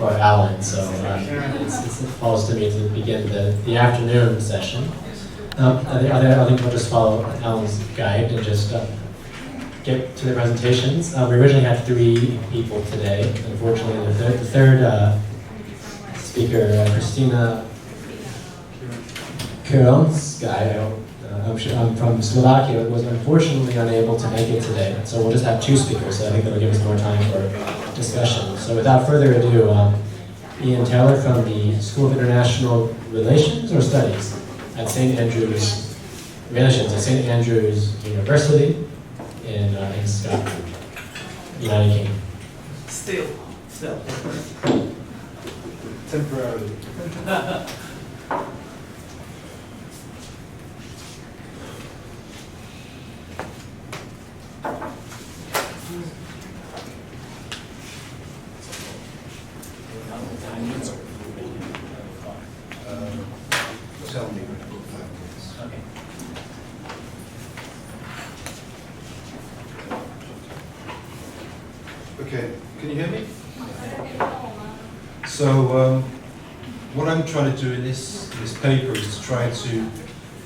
before Alan, so it falls to me to begin the afternoon session. I think we'll just follow Alan's guide and just get to the presentations. We originally had 3 people today. Unfortunately, the third speaker, Kristina Kironská, I'm from Slovakia, was unfortunately unable to make it today. So we'll just have 2 speakers, so I think that'll give us more time for discussion. So without further ado, Ian Taylor from the School of International Relations or Studies at St. Andrews, Relations at St. Andrews University in Scotland, United Kingdom. Still. Temporarily. Tell me. Okay. Okay, can you hear me? So what I'm trying to do in this paper is to try to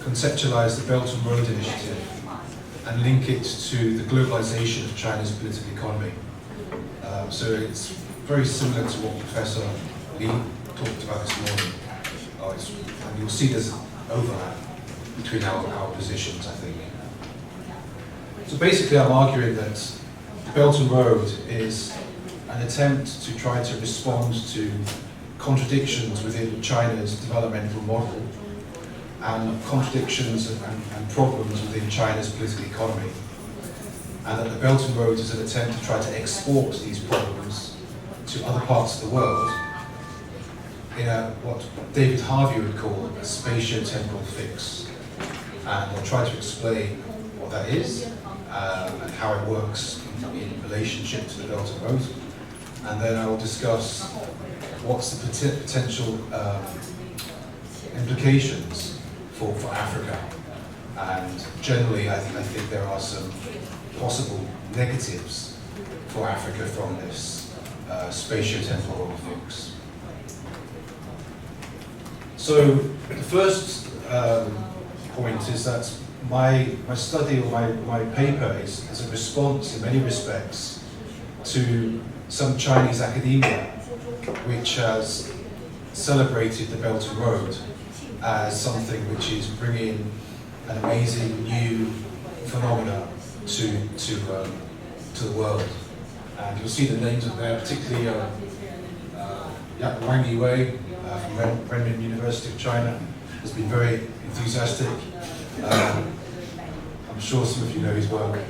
conceptualize the Belt and Road Initiative and link it to the globalization of China's political economy. So it's very similar to what Professor Li talked about this morning. And you'll see there's an overlap between our positions, I think. So basically I'm arguing that the Belt and Road is an attempt to try to respond to contradictions within China's developmental model and contradictions and problems within China's political economy. And that the Belt and Road is an attempt to try to export these problems to other parts of the world in what David Harvey would call a spatio-temporal fix. And I'll try to explain what that is and how it works in relationship to the Belt and Road. And then I will discuss what's the potential implications for Africa. And generally, I think there are some possible negatives for Africa from this spatio-temporal fix. So the first point is that my study or my paper is a response in many respects to some Chinese academia which has celebrated the Belt and Road as something which is bringing an amazing new phenomena to the world. And you'll see the names of there, particularly Wang Yiwei from Renmin University of China has been very enthusiastic. I'm sure some of you know his work.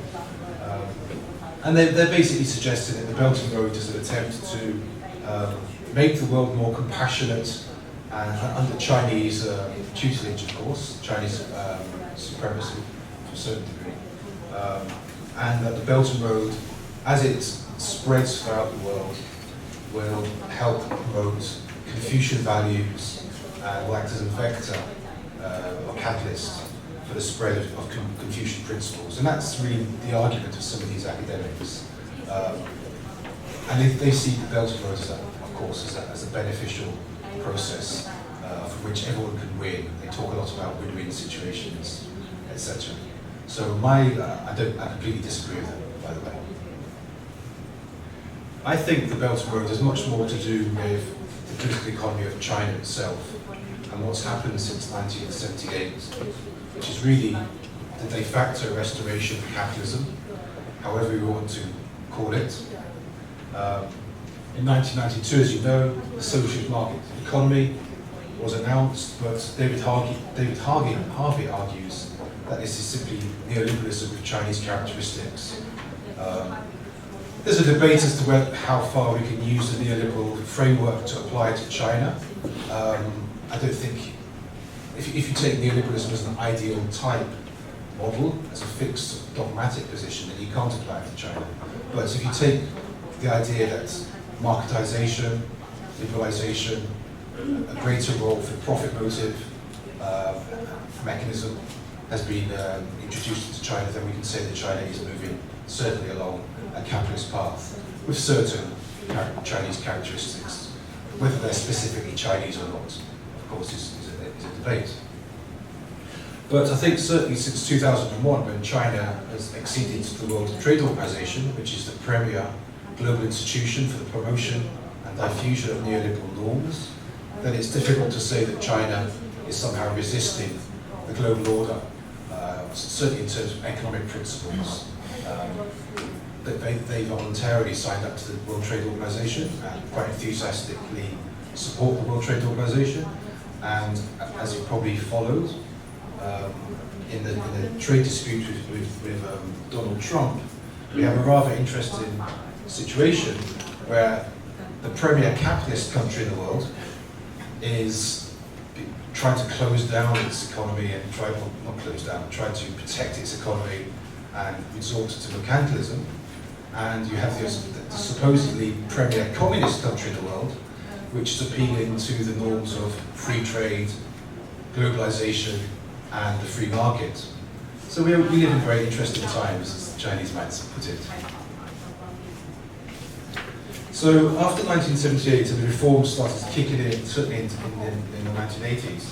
And they're basically suggesting that the Belt and Road is an attempt to make the world more compassionate and under Chinese tutelage, of course, Chinese supremacy to a certain degree. And that the Belt and Road, as it spreads throughout the world, will help promote Confucian values and will act as a vector or catalyst for the spread of Confucian principles. And that's really the argument of some of these academics. And they see the Belt and Road, of course, as a beneficial process from which everyone can win. They talk a lot about win-win situations, etc. So I completely disagree with them, by the way. I think the Belt and Road has much more to do with the political economy of China itself and what's happened since 1978, which is really the de facto restoration of capitalism, however we want to call it. In 1992, as you know, the socialist market economy was announced, but David Harvey argues that this is simply neoliberalism with Chinese characteristics. There's a debate as to how far we can use the neoliberal framework to apply to China. I don't think, if you take neoliberalism as an ideal type model, as a fixed dogmatic position, then you can't apply it to China. But if you take the idea that marketization, liberalization, a greater role for profit motive mechanism has been introduced into China, then we can say that China is moving certainly along a capitalist path with certain Chinese characteristics. Whether they're specifically Chinese or not, of course, is a debate. But I think certainly since 2001, when China has acceded to the World Trade Organization, which is the premier global institution for the promotion and diffusion of neoliberal norms, then it's difficult to say that China is somehow resisting the global order, certainly in terms of economic principles. That they voluntarily signed up to the World Trade Organization and quite enthusiastically support the World Trade Organization. And as you probably followed, in the trade dispute with Donald Trump, we have a rather interesting situation where the premier capitalist country in the world is trying to close down its economy and try to protect its economy and resort to mercantilism. And you have the supposedly premier communist country in the world, which is appealing to the norms of free trade, globalization, and the free market. So we live in very interesting times, as the Chinese might put it. So after 1978, and the reforms started kicking in, certainly in the 1980s,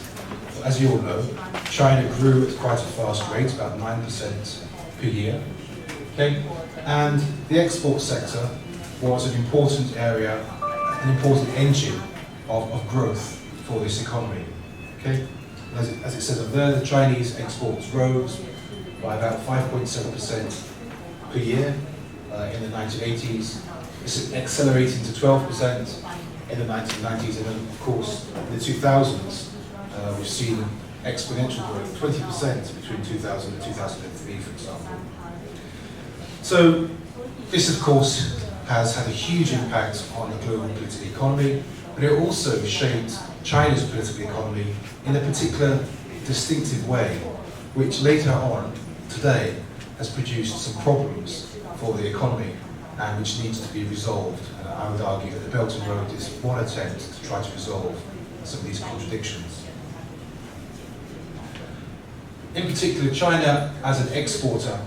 as you all know, China grew at quite a fast rate, about 9% per year. Okay? And the export sector was an important area, an important engine of growth for this economy. Okay? As it says up there, the Chinese exports rose by about 5.7% per year in the 1980s. It's accelerating to 12% in the 1990s, and then of course in the 2000s we've seen exponential growth, 20% between 2000 and 2003, for example. So this of course has had a huge impact on the global political economy, but it also shaped China's political economy in a particular distinctive way, which later on today has produced some problems for the economy and which needs to be resolved. And I would argue that the Belt and Road is one attempt to try to resolve some of these contradictions. In particular, China as an exporter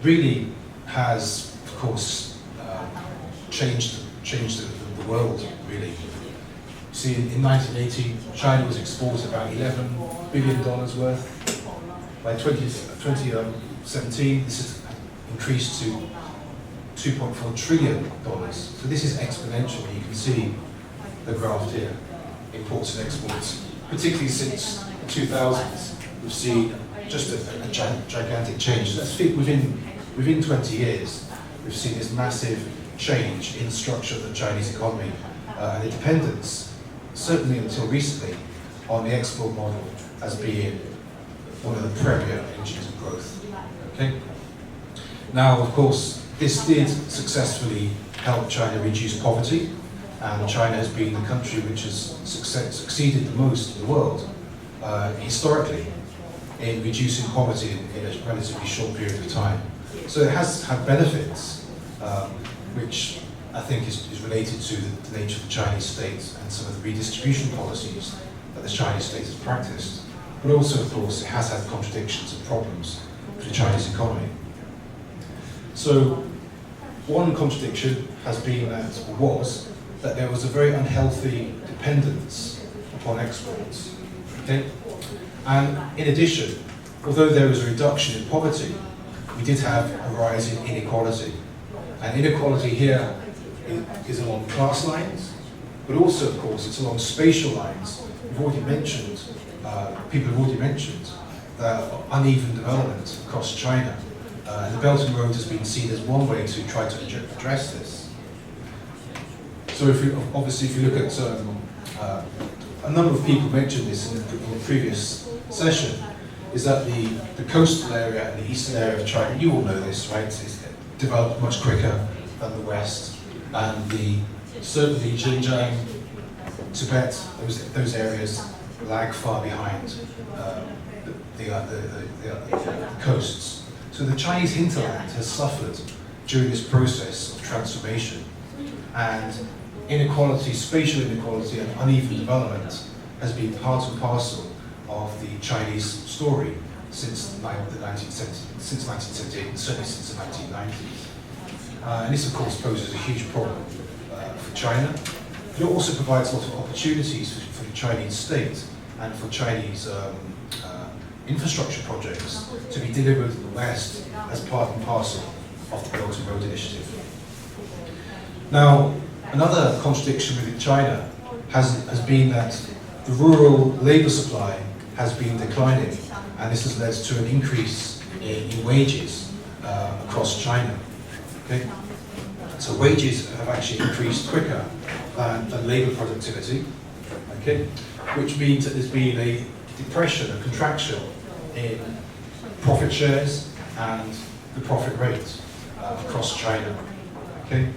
really has, of course, changed the world, really. See, in 1980, China was exporting about $11 billion worth. By 2017, this has increased to $2.4 trillion. So this is exponential. You can see the graph here, imports and exports. Particularly since the 2000s, we've seen just a gigantic change. Let's think within 20 years, we've seen this massive change in the structure of the Chinese economy and the dependence, certainly until recently, on the export model as being one of the premier engines of growth. Okay? Now, of course, this did successfully help China reduce poverty, and China has been the country which has succeeded the most in the world, historically, in reducing poverty in a relatively short period of time. So it has had benefits, which I think is related to the nature of the Chinese state and some of the redistribution policies that the Chinese state has practiced. But also, of course, it has had contradictions and problems for the Chinese economy. So one contradiction has been that there was a very unhealthy dependence upon exports. Okay? And in addition, although there was a reduction in poverty, we did have a rise in inequality. And inequality here is along class lines, but also, of course, it's along spatial lines. We've already mentioned, people have already mentioned, uneven development across China. And the Belt and Road has been seen as one way to try to address this. So if you look at, a number of people mentioned this in the previous session, is that the coastal area and the eastern area of China, you all know this, right, is developed much quicker than the west. And certainly Xinjiang, Tibet, those areas lag far behind the coasts. So the Chinese hinterland has suffered during this process of transformation, and inequality, spatial inequality and uneven development has been part and parcel of the Chinese story since the 1978, and certainly since the 1990s. And this, of course, poses a huge problem for China, But it also provides a lot of opportunities for the Chinese state and for Chinese infrastructure projects to be delivered in the West as part and parcel of the Belt and Road Initiative. Now, another contradiction within China has been that the rural labour supply has been declining, and this has led to an increase in wages across China. Okay? So wages have actually increased quicker than labour productivity, okay? Which means that there's been a depression, a contraction in profit shares and the profit rate across China. Okay?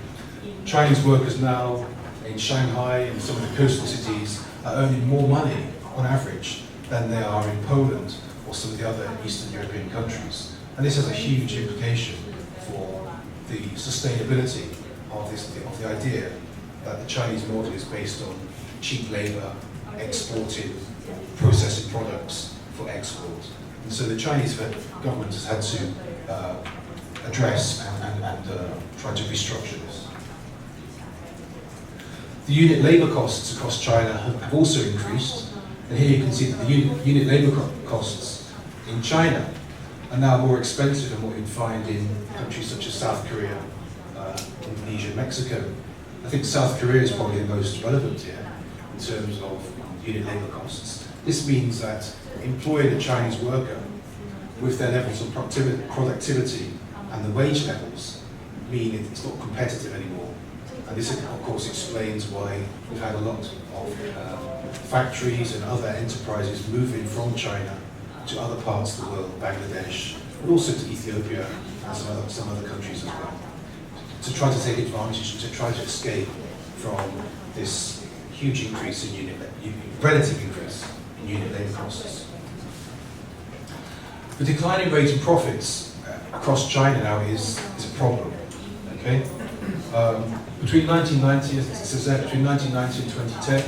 Chinese workers now in Shanghai and some of the coastal cities are earning more money on average than they are in Poland or some of the other Eastern European countries. And this has a huge implication for the sustainability of the idea that the Chinese model is based on cheap labour, exporting, processing products for export. And so the Chinese government has had to address and try to restructure this. The unit labour costs across China have also increased, and here you can see that the unit labour costs in China are now more expensive than what you'd find in countries such as South Korea, Indonesia, Mexico. I think South Korea is probably the most relevant here in terms of unit labour costs. This means that employing a Chinese worker with their levels of productivity and the wage levels mean it's not competitive anymore. And this, of course, explains why we've had a lot of factories and other enterprises moving from China to other parts of the world, Bangladesh, but also to Ethiopia and some other countries as well, to try to take advantage and to try to escape from this huge increase in relative increase in unit labour costs. The declining rate in profits across China now is a problem. Okay, between 1990, as it says there, between 1990 and 2010,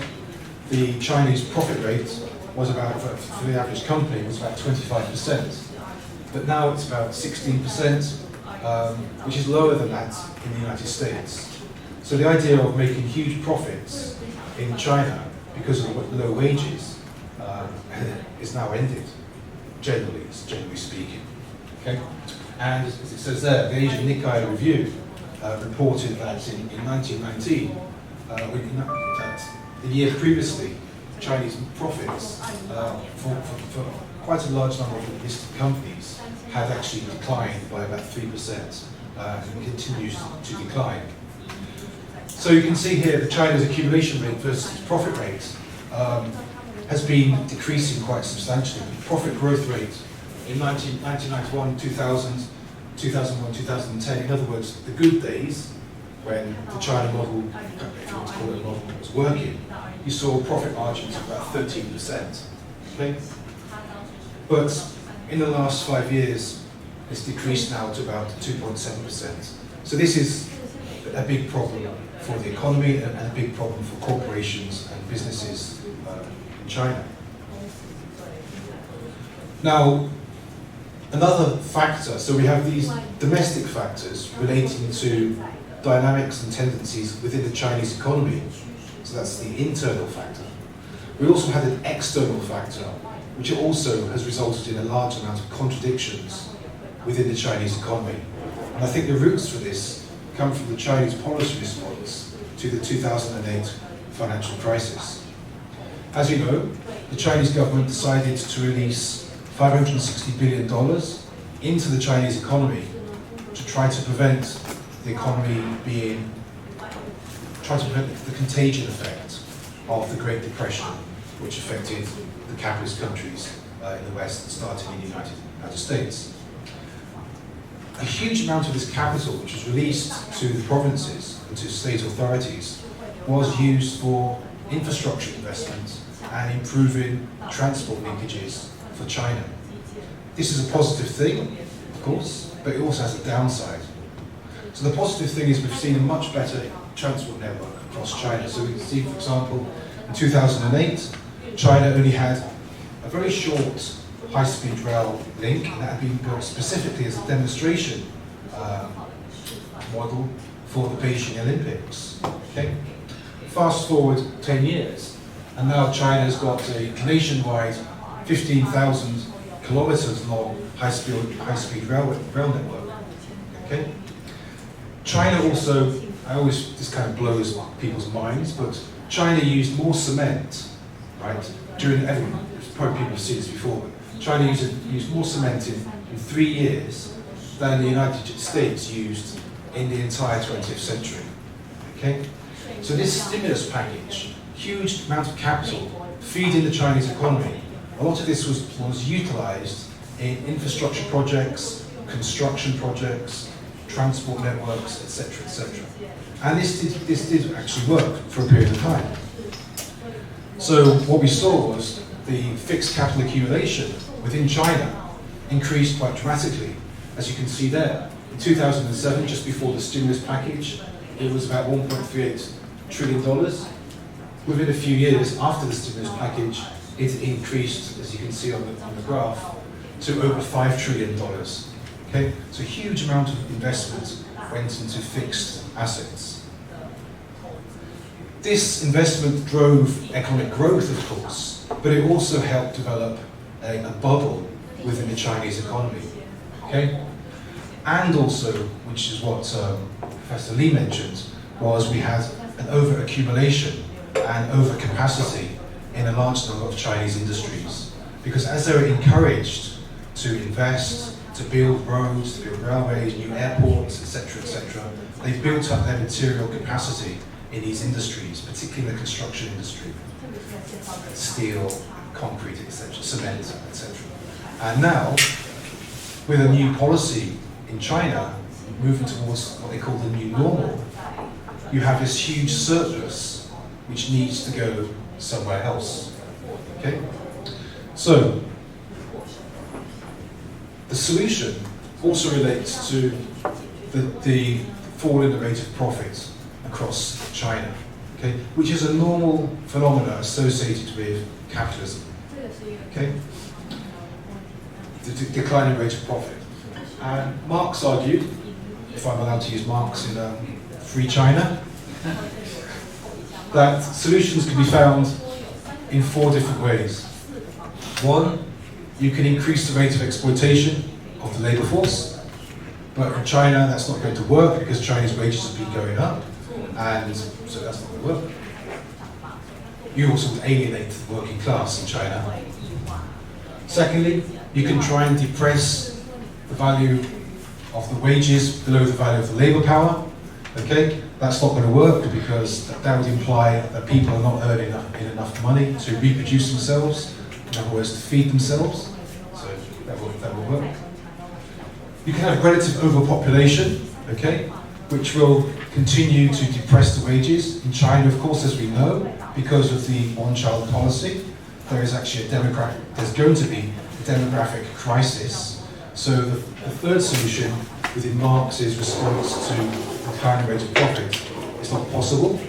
the Chinese profit rate was about, for the average company, was about 25%. But now it's about 16%, which is lower than that in the United States. So the idea of making huge profits in China because of low wages is now ended, generally speaking. Okay? And as it says there, the Asian Nikkei Review reported that in 1919, that the year previously, Chinese profits for quite a large number of listed companies had actually declined by about 3% and continues to decline. So you can see here that China's accumulation rate versus profit rate has been decreasing quite substantially. The profit growth rate in 1991, 2000, 2001, 2010, in other words, the good days, when the China model, if you want to call it a model, was working, you saw profit margins of about 13%. Okay? But in the last 5 years, it's decreased now to about 2.7%. So this is a big problem for the economy and a big problem for corporations and businesses in China. Now, another factor, so we have these domestic factors relating to dynamics and tendencies within the Chinese economy. So that's the internal factor. We also had an external factor, which also has resulted in a large amount of contradictions within the Chinese economy. And I think the roots for this come from the Chinese policy response to the 2008 financial crisis. As you know, the Chinese government decided to release $560 billion into the Chinese economy to try to prevent the economy try to prevent the contagion effect of the Great Depression, which affected the capitalist countries in the West, starting in the United States. A huge amount of this capital, which was released to the provinces and to state authorities, was used for infrastructure investment and improving transport linkages for China. This is a positive thing, of course, but it also has a downside. So the positive thing is we've seen a much better transport network across China. So we can see, for example, in 2008, China only had a very short high-speed rail link, and that had been built specifically as a demonstration model for the Beijing Olympics. Okay? fast forward 10 years, and now China's got a nationwide 15,000 kilometers long high-speed rail network. Okay? China also, this kind of blows people's minds, but China used more cement, right? Probably people have seen this before, but China used more cement in 3 years than the United States used in the entire 20th century. Okay? So this stimulus package, huge amount of capital feeding the Chinese economy, a lot of this was utilized in infrastructure projects, construction projects, transport networks, etc., etc. And this did actually work for a period of time. So what we saw was the fixed capital accumulation within China increased quite dramatically, as you can see there. In 2007, just before the stimulus package, it was about $1.38 trillion. Within a few years after the stimulus package, it increased, as you can see on the graph, to over $5 trillion. Okay? So a huge amount of investment went into fixed assets. This investment drove economic growth, of course, but it also helped develop a bubble within the Chinese economy. Okay? And also, which is what Professor Lee mentioned, was we had an over-accumulation and over-capacity in a large number of Chinese industries. Because as they were encouraged to invest, to build roads, to build railways, new airports, etc., they built up their material capacity in these industries, particularly in the construction industry. Steel, concrete, etc., cement, etc. And now, with a new policy in China, moving towards what they call the new normal, you have this huge surplus which needs to go somewhere else. Okay? So, the solution also relates to the fall in the rate of profit across China, okay? Which is a normal phenomenon associated with capitalism. Okay? The declining rate of profit. And Marx argued, if I'm allowed to use Marx in Free China, that solutions can be found in 4 different ways. 1, you can increase the rate of exploitation of the labour force, but in China that's not going to work because Chinese wages have been going up, and so that's not going to work. You also would alienate the working class in China. Secondly, you can try and depress the value of the wages below the value of the labour power. Okay, that's not going to work because that would imply that people are not earning enough money to reproduce themselves, in other words, to feed themselves. So that will work. You can have relative overpopulation, okay, which will continue to depress the wages. In China, of course, as we know, because of the one-child policy, there is actually there's going to be a demographic crisis. So the third solution within Marx's response to the declining rate of profit is not possible.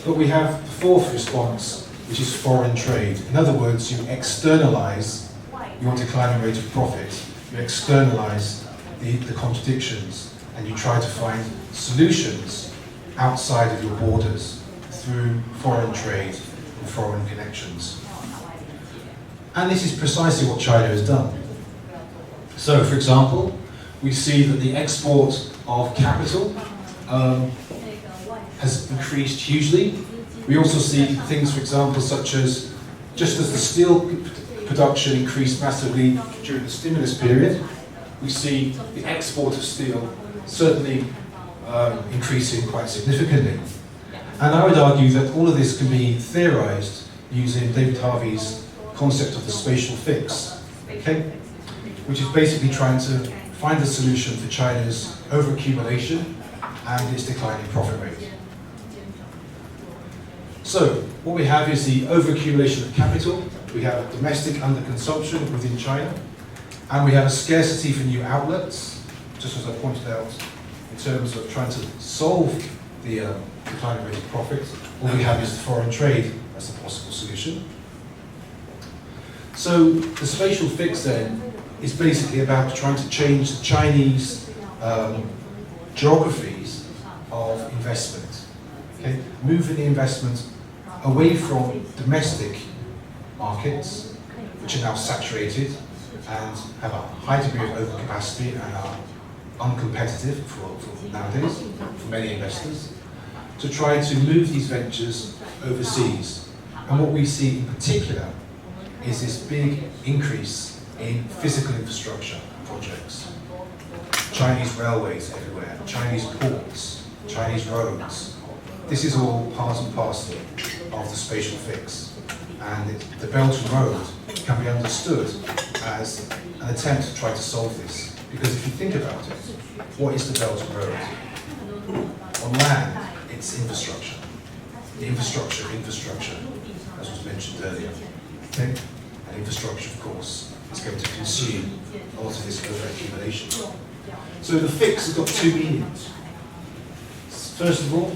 But we have the fourth response, which is foreign trade. In other words, you externalize your declining rate of profit. You externalize the contradictions, and you try to find solutions outside of your borders through foreign trade and foreign connections. And this is precisely what China has done. So, for example, we see that the export of capital has increased hugely. We also see things, for example, such as just as the steel production increased massively during the stimulus period, we see the export of steel certainly increasing quite significantly. And I would argue that all of this can be theorized using David Harvey's concept of the spatial fix, okay? Which is basically trying to find a solution for China's overaccumulation and its declining profit rate. So, what we have is the overaccumulation of capital, we have domestic underconsumption within China, and we have a scarcity for new outlets, just as I pointed out, in terms of trying to solve the declining rate of profit. All we have is the foreign trade as a possible solution. So the spatial fix then is basically about trying to change the Chinese geographies of investment. Okay? Moving the investment away from domestic markets, which are now saturated and have a high degree of overcapacity and are uncompetitive for nowadays, for many investors, to try to move these ventures overseas. And what we see in particular is this big increase in physical infrastructure projects. Chinese railways everywhere, Chinese ports, Chinese roads. This is all part and parcel of the spatial fix. And the Belt and Road can be understood as an attempt to try to solve this. Because if you think about it, what is the Belt and Road? On land, it's infrastructure. The infrastructure of infrastructure, as was mentioned earlier. Okay? And infrastructure, of course, is going to consume a lot of this over-accumulation. So the fix has got two meanings. First of all,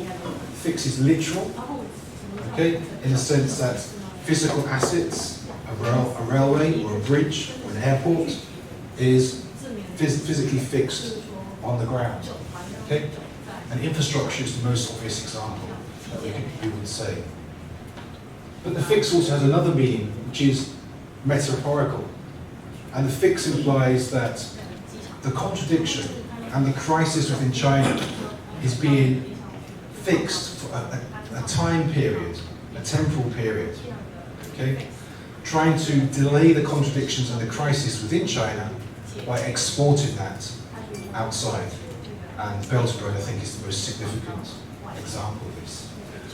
fix is literal, okay, in the sense that physical assets, a railway or a bridge or an airport, is physically fixed on the ground. Okay? And infrastructure is the most obvious example that we would say. But the fix also has another meaning, which is metaphorical. And the fix implies that the contradiction and the crisis within China is being fixed for a time period, a temporal period. Okay? Trying to delay the contradictions and the crisis within China by exporting that outside. And Belt and Road, I think, is the most significant example of this.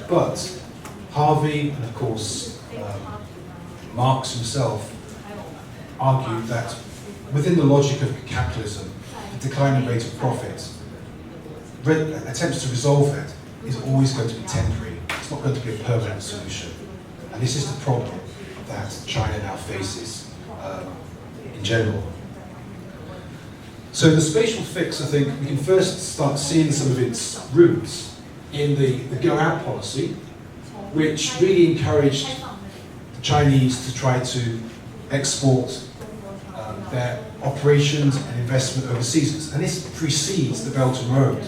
But Harvey, and of course Marx himself, argued that within the logic of capitalism, the declining rate of profit, attempts to resolve that is always going to be temporary. It's not going to be a permanent solution. And this is the problem that China now faces in general. So the spatial fix, I think, we can first start seeing some of its roots in the go-out policy, which really encouraged the Chinese to try to export their operations and investment overseas. And this precedes the Belt and Road.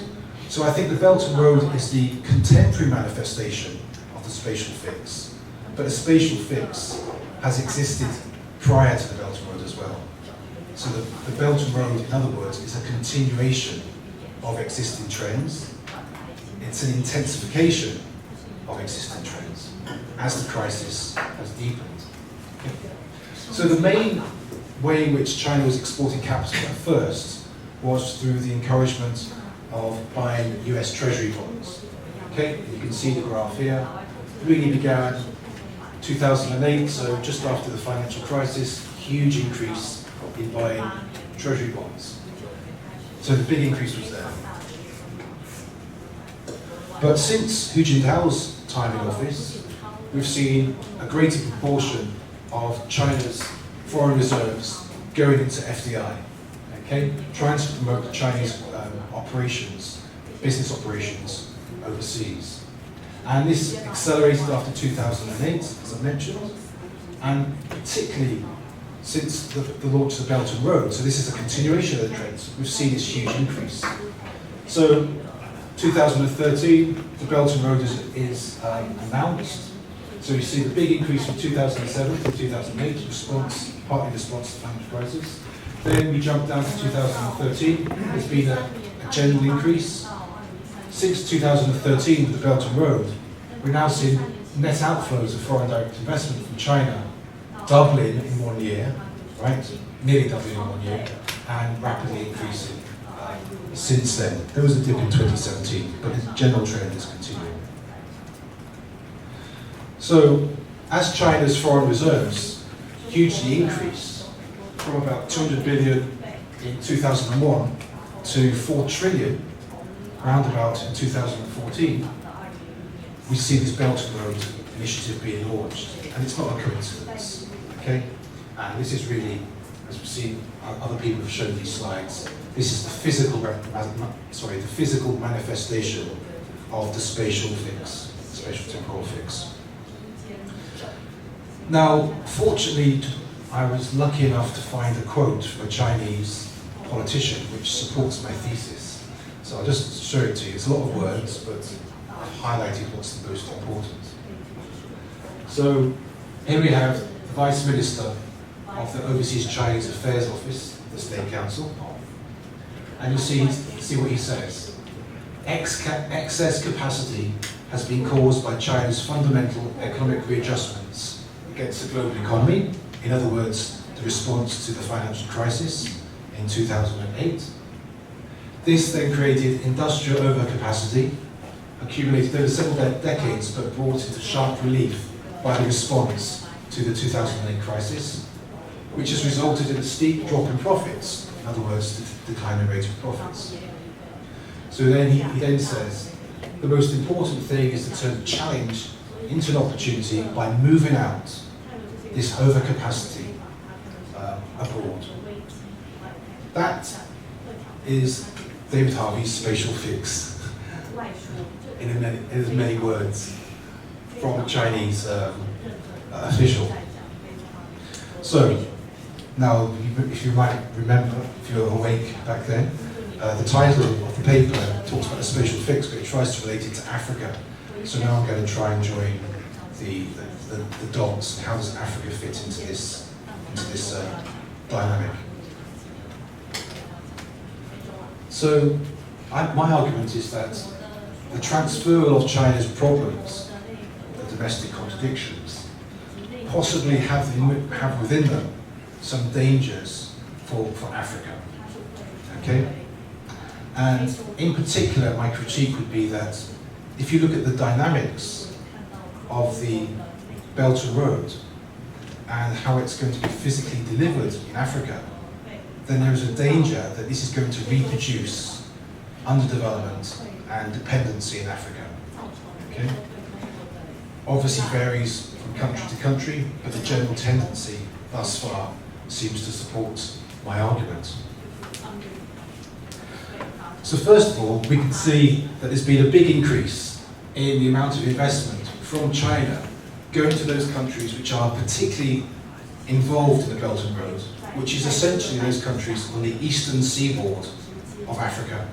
So I think the Belt and Road is the contemporary manifestation of the spatial fix. But a spatial fix has existed prior to the Belt and Road as well. So the Belt and Road, in other words, is a continuation of existing trends. It's an intensification of existing trends as the crisis has deepened. Okay. So the main way in which China was exporting capital at first was through the encouragement of buying US Treasury bonds. Okay, you can see the graph here. It really began 2008, so just after the financial crisis, huge increase in buying Treasury bonds. So the big increase was there. But since Hu Jintao's time in office, we've seen a greater proportion of China's foreign reserves going into FDI, okay? Trying to promote Chinese operations, business operations overseas. And this accelerated after 2008, as I mentioned, and particularly since the launch of the Belt and Road. So this is a continuation of the trends. We've seen this huge increase. So 2013, the Belt and Road is announced. So you see the big increase from 2007 to 2008, partly response to the financial crisis. Then we jump down to 2013. There's been a general increase. Since 2013 with the Belt and Road, we're now seeing net outflows of foreign direct investment from China doubling in 1 year, right? Nearly doubling in 1 year, and rapidly increasing since then. There was a dip in 2017, but the general trend is continuing. So, as China's foreign reserves hugely increased from about 200 billion in 2001 to 4 trillion roundabout in 2014, we see this Belt and Road initiative being launched, and it's not a coincidence, okay? And this is really, as we've seen, other people have shown these slides. This is the physical manifestation of the spatial fix, spatial temporal fix. Now, fortunately, I was lucky enough to find a quote from a Chinese politician which supports my thesis. So I'll just show it to you. It's a lot of words, but I've highlighted what's the most important. So here we have the Vice Minister of the Overseas Chinese Affairs Office, the State Council, and you see what he says. Excess capacity has been caused by China's fundamental economic readjustments against the global economy, in other words, the response to the financial crisis in 2008. This then created industrial overcapacity, accumulated over several decades but brought into sharp relief by the response to the 2008 crisis, which has resulted in a steep drop in profits, in other words, the declining rate of profits. So then he then says, the most important thing is to turn the challenge into an opportunity by moving out this overcapacity abroad. That is David Harvey's spatial fix, in as many words, from a Chinese official. So, now, if you might remember, if you were awake back then, the title of the paper talks about the spatial fix, but it tries to relate it to Africa. So now I'm going to try and join the dots. How does Africa fit into this dynamic? So my argument is that the transferal of China's problems, the domestic contradictions, possibly have within them some dangers for Africa. Okay? And in particular, my critique would be that if you look at the dynamics of the Belt and Road and how it's going to be physically delivered in Africa, then there is a danger that this is going to reproduce underdevelopment and dependency in Africa. Okay? Obviously varies from country to country, but the general tendency thus far seems to support my argument. So first of all, we can see that there's been a big increase in the amount of investment from China going to those countries which are particularly involved in the Belt and Road, which is essentially those countries on the eastern seaboard of Africa.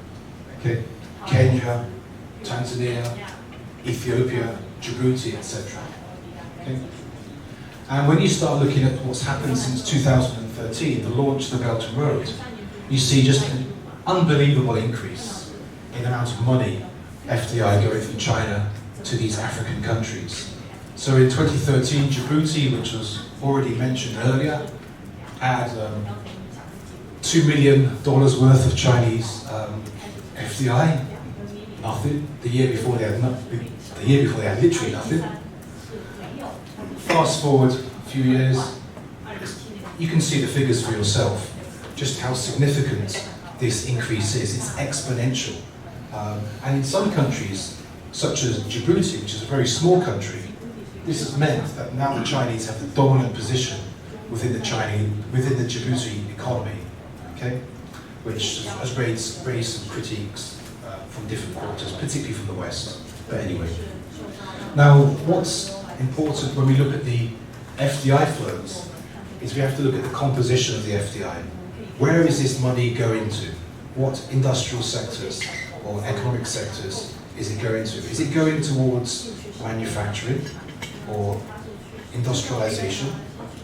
Okay? Kenya, Tanzania, Ethiopia, Djibouti, etc. Okay? And when you start looking at what's happened since 2013, the launch of the Belt and Road, you see just an unbelievable increase in the amount of money FDI going from China to these African countries. So in 2013, Djibouti, which was already mentioned earlier, had $2 million worth of Chinese FDI. Nothing. The year before they had literally nothing. Fast forward a few years, you can see the figures for yourself, just how significant this increase is. It's exponential. And in some countries, such as Djibouti, which is a very small country, this has meant that now the Chinese have the dominant position within the Djibouti economy, okay? Which has raised some critiques from different quarters, particularly from the West. But anyway. Now, what's important when we look at the FDI flows is we have to look at the composition of the FDI. Where is this money going to? What industrial sectors or economic sectors is it going to? Is it going towards manufacturing or industrialization?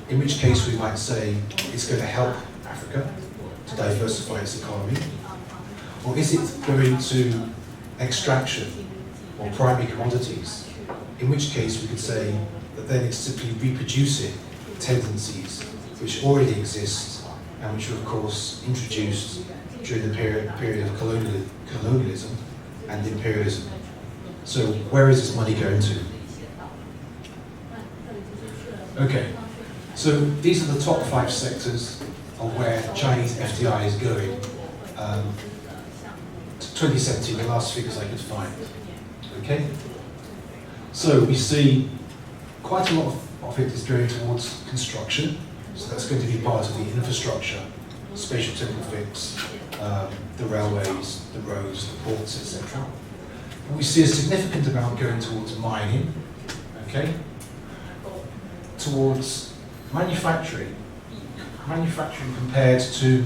In which case we might say it's going to help Africa to diversify its economy. Or is it going to extraction or primary commodities? In which case we could say that then it's simply reproducing tendencies which already exist and which were of course introduced during the period of colonialism and imperialism. So where is this money going to? Okay, so these are the top 5 sectors of where Chinese FDI is going. 2017, the last figures I could find. Okay? So we see quite a lot of it is going towards construction. So that's going to be part of the infrastructure, spatial temporal fix, the railways, the roads, the ports, etc. And we see a significant amount going towards mining, okay? Towards manufacturing. Manufacturing compared to